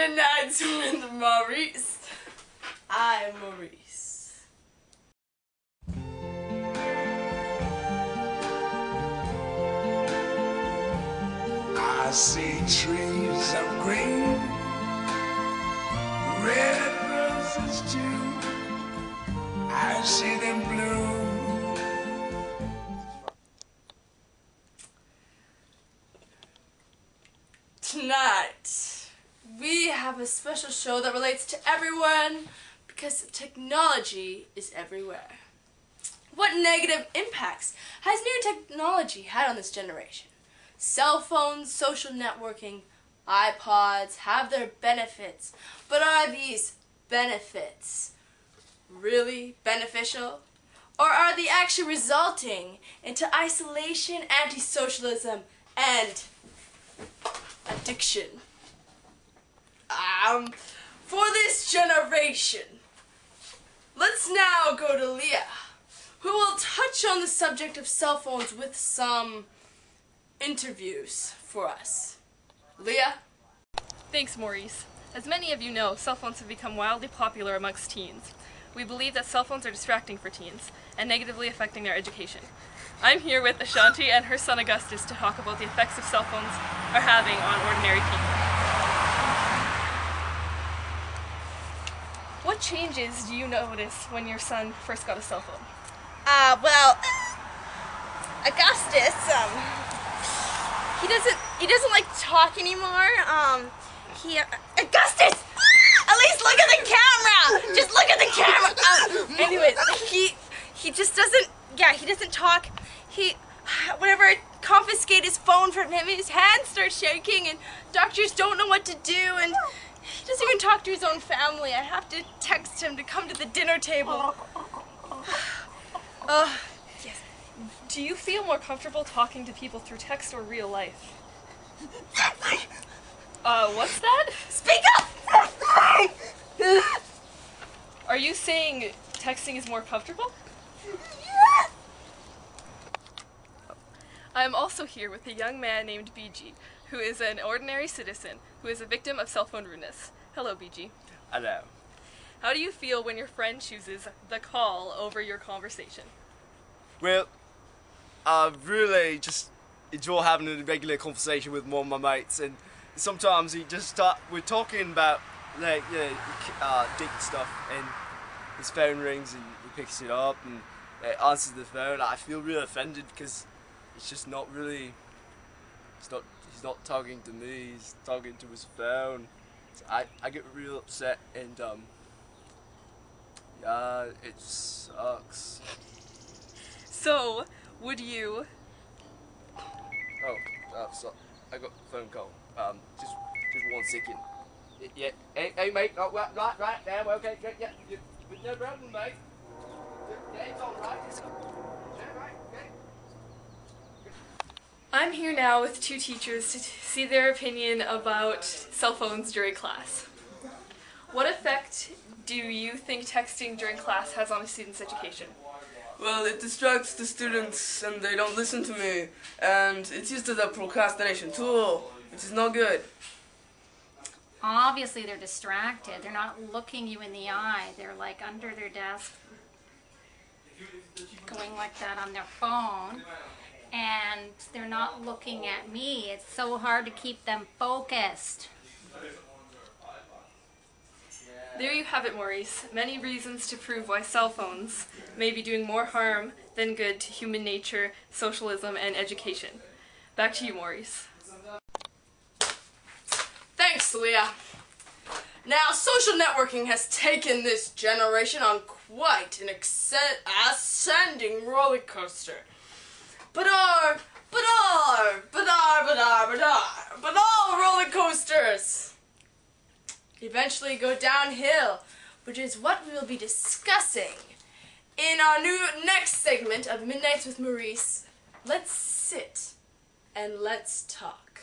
Midnights with Maurice. I'm Maurice. I see trees of green, red roses too. I see them bloom. Tonight, we have a special show that relates to everyone because technology is everywhere. What negative impacts has new technology had on this generation? Cell phones, social networking, iPods have their benefits, but are these benefits really beneficial? Or are they actually resulting into isolation, anti-socialism, and addiction? For this generation, let's now go to Leah, who will touch on the subject of cell phones with some interviews for us. Leah? Thanks, Maurice. As many of you know, cell phones have become wildly popular amongst teens. We believe that cell phones are distracting for teens and negatively affecting their education. I'm here with Ashanti and her son Augustus to talk about the effects of cell phones are having on ordinary people. What changes do you notice when your son first got a cell phone? Augustus, he doesn't like talk anymore. Augustus! At least look at the camera! Just look at the camera! Anyways, he just doesn't, he doesn't talk. Whenever I confiscate his phone from him, his hands start shaking and doctors don't know what to do, and he doesn't even talk to his own family. I have to text him to come to the dinner table. Yes. Do you feel more comfortable talking to people through text or real life? What's that? Speak up! Are you saying texting is more comfortable? I am also here with a young man named BG, who is an ordinary citizen who is a victim of cell phone rudeness. Hello, BG. Hello. How do you feel when your friend chooses the call over your conversation? Well, I really just enjoy having a regular conversation with one of my mates, and sometimes we're talking about dick stuff, and his phone rings and he picks it up and answers the phone. I feel really offended because it's just not really. He's not talking to me. He's talking to his phone. So I get real upset, and yeah, it sucks. So, would you... So I got a phone call. Just 1 second. Yeah, hey mate, right now, okay, yeah, no problem, mate. Yeah, it's all right. Yeah, right, okay. I'm here now with two teachers to see their opinion about cell phones during class. What effect do you think texting during class has on a student's education? Well, it distracts the students and they don't listen to me, and it's used as a procrastination tool, which is no good. Obviously they're distracted. They're not looking you in the eye. They're like under their desk going like that on their phone, and they're not looking at me. It's so hard to keep them focused. There you have it, Maurice. Many reasons to prove why cell phones may be doing more harm than good to human nature, socialism, and education. Back to you, Maurice. Thanks, Leah. Now, social networking has taken this generation on quite an ascending roller coaster. But all roller coasters eventually go downhill, which is what we will be discussing in our next segment of Midnights with Maurice. Let's sit and let's talk.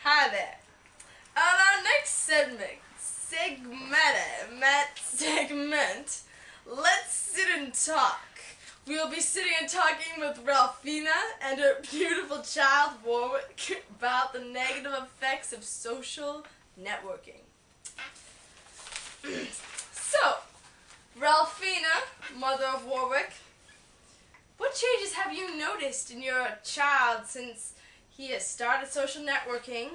Hi there. On our next segment, let's sit and talk. We will be sitting and talking with Ralphina and her beautiful child, Warwick, about the negative effects of social networking. So, Ralphina, mother of Warwick, what changes have you noticed in your child since he has started social networking,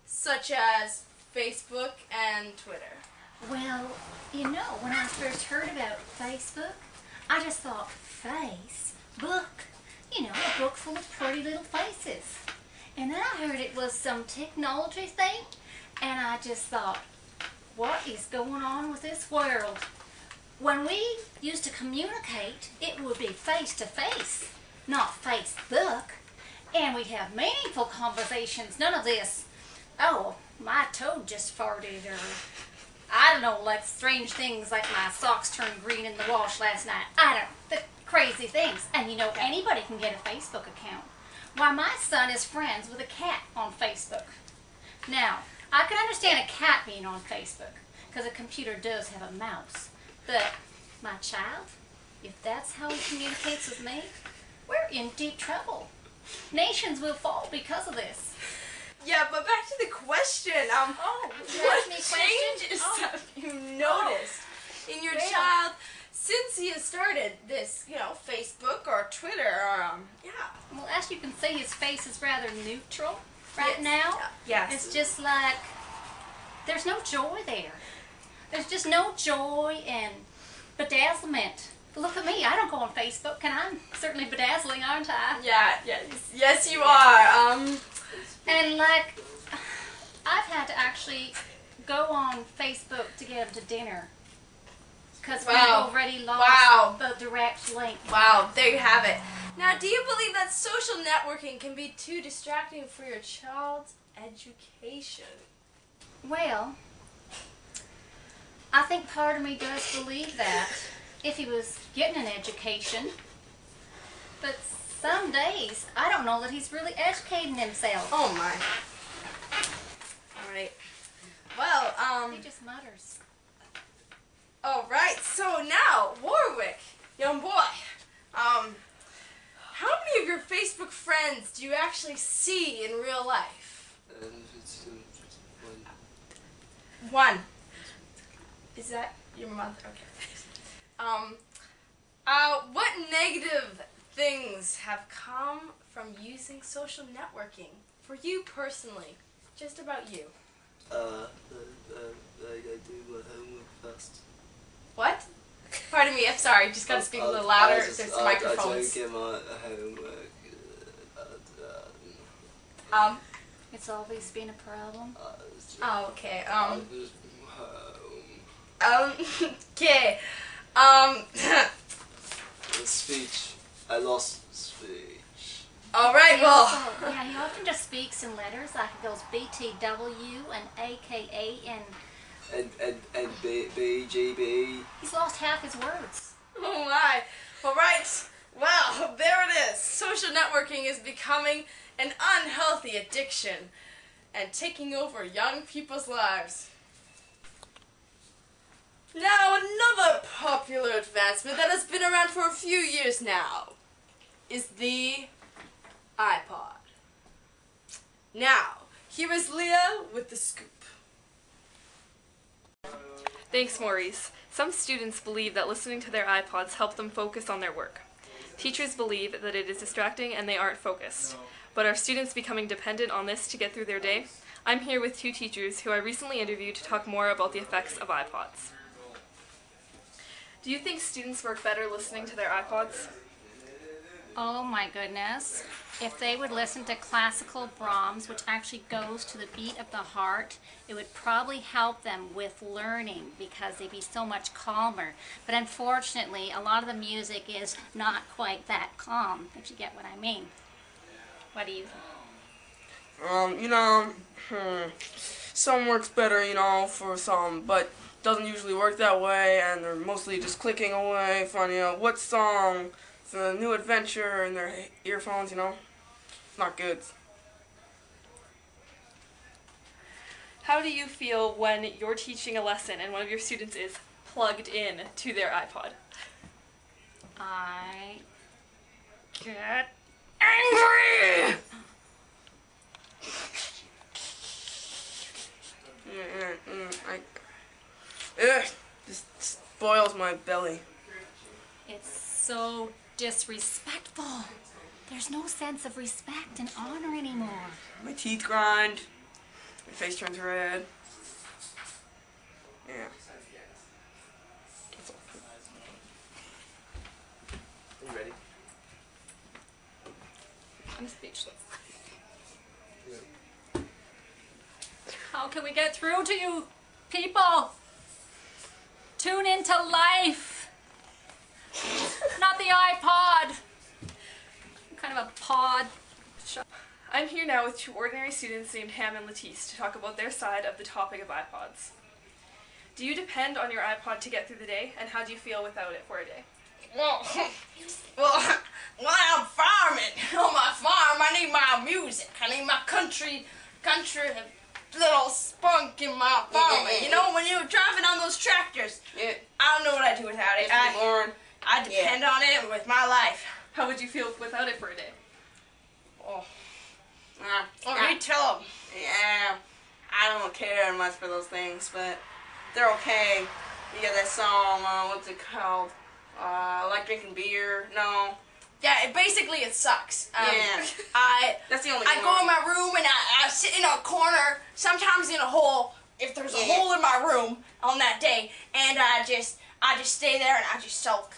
such as Facebook and Twitter? Well, you know, when I first heard about Facebook, I just thought, Facebook? You know, a book full of pretty little faces. And then I heard it was some technology thing, and I just thought, what is going on with this world? When we used to communicate, it would be face-to-face, not Facebook. And we'd have meaningful conversations, none of this, oh, my toad just farted, or I don't know, like strange things like my socks turned green in the wash last night. I don't, the crazy things. And you know, anybody can get a Facebook account. Why, my son is friends with a cat on Facebook. Now, I can understand a cat being on Facebook, because a computer does have a mouse. But my child, if that's how he communicates with me, we're in deep trouble. Nations will fall because of this. Yeah, but back to the question. What changes have you noticed in your child since he has started this, you know, Facebook or Twitter or, yeah. Well, as you can see, his face is rather neutral right now. Yes. It's just like, there's no joy there. There's just no joy and bedazzlement. But look at me, I don't go on Facebook, and I'm certainly bedazzling, aren't I? Yeah, yes you are. And like, I've had to actually go on Facebook to get him to dinner. Because we've already lost the direct link. Wow, there you have it. Now, do you believe that social networking can be too distracting for your child's education? Well, I think part of me does believe that, if he was getting an education. But some days, I don't know that he's really educating himself. Oh my. Alright. Well, He just mutters. alright, so now, Warwick, young boy, how many of your Facebook friends do you actually see in real life? One. Is that your mother? Okay. What negative things have come from using social networking for you personally? Just about you. I do my homework first. What? Pardon me, I'm sorry, just gotta speak a little louder. There's microphones. I don't get my homework. It's always been a problem. Oh, okay. Home. Okay. Speech. I lost speech. Alright, He well. also, yeah, he often just speaks in letters, like it goes BTW and AKA And BGB. he's lost half his words. Oh my. Alright. Well, there it is. Social networking is becoming an unhealthy addiction and taking over young people's lives. Now, another popular advancement that has been around for a few years now is the iPod. Now, here is Leah with the scoop. Thanks, Maurice. Some students believe that listening to their iPods help them focus on their work. Teachers believe that it is distracting and they aren't focused. But are students becoming dependent on this to get through their day? I'm here with two teachers who I recently interviewed to talk more about the effects of iPods. Do you think students work better listening to their iPods? Oh my goodness. If they would listen to classical Brahms, which actually goes to the beat of the heart, it would probably help them with learning because they'd be so much calmer. But unfortunately, a lot of the music is not quite that calm, if you get what I mean. What do you think? Some works better, for some, but doesn't usually work that way, and they're mostly just clicking away, finding out what song, the new adventure in their earphones, It's not good. How do you feel when you're teaching a lesson and one of your students is plugged in to their iPod? I get angry! This spoils my belly. It's so disrespectful. There's no sense of respect and honor anymore. My teeth grind. My face turns red. Yeah. Are you ready? I'm speechless. How can we get through to you people? Tune into life. Not the iPod. What kind of a pod? I'm here now with two ordinary students named Ham and Latisse to talk about their side of the topic of iPods. Do you depend on your iPod to get through the day, and how do you feel without it for a day? Well, when I'm farming on my farm, I need my music. I need my country little spunk in my farming. You know, when you're driving on those tractors, Yeah. I don't know what I'd do without it. I depend on it with my life. How would you feel without it for a day? Oh, you tell them. Yeah, I don't care much for those things, but they're okay. You get that song, what's it called? I like drinking beer. No. Yeah, basically it sucks. Yeah. That's the only I go one. in my room and I sit in a corner, sometimes in a hole, if there's a hole in my room on that day, and I just stay there and I just sulk.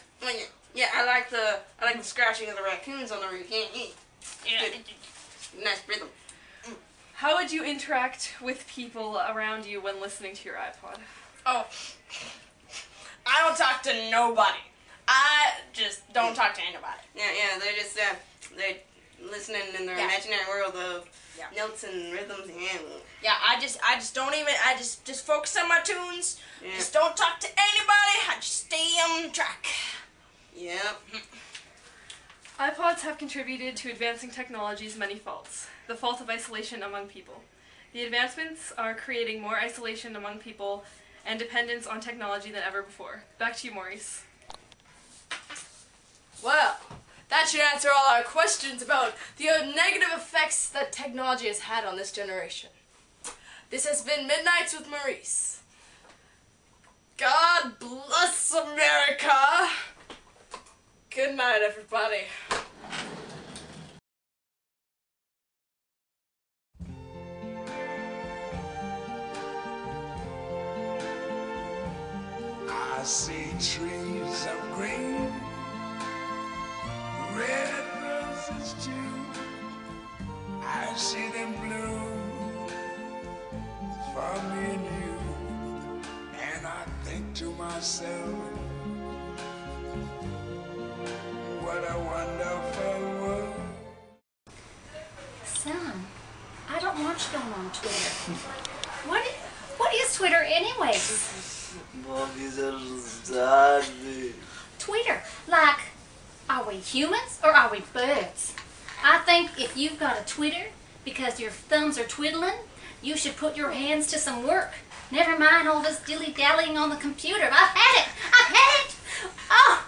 Yeah, I like the scratching of the raccoons on the roof. Yeah. Good. Nice rhythm. How would you interact with people around you when listening to your iPod? Oh, I don't talk to nobody. I just don't talk to anybody. Yeah, they're just they're listening in their imaginary world of notes and rhythms. Yeah, I just don't even. I just focus on my tunes. Yeah. Just don't talk to anybody. I just stay on track. Yep. iPods have contributed to advancing technology's many faults. The fault of isolation among people. The advancements are creating more isolation among people and dependence on technology than ever before. Back to you, Maurice. Well, that should answer all our questions about the negative effects that technology has had on this generation. This has been Midnights with Maurice. God bless America. Good night, everybody. I see trees of green, red roses too. I see them bloom for me and you. And I think to myself, what a wonderful world. Son, I don't want you going on Twitter. What is Twitter anyways? Twitter, like, are we humans or are we birds? I think if you've got a Twitter because your thumbs are twiddling, you should put your hands to some work. Never mind all this dilly-dallying on the computer. I've had it! Oh!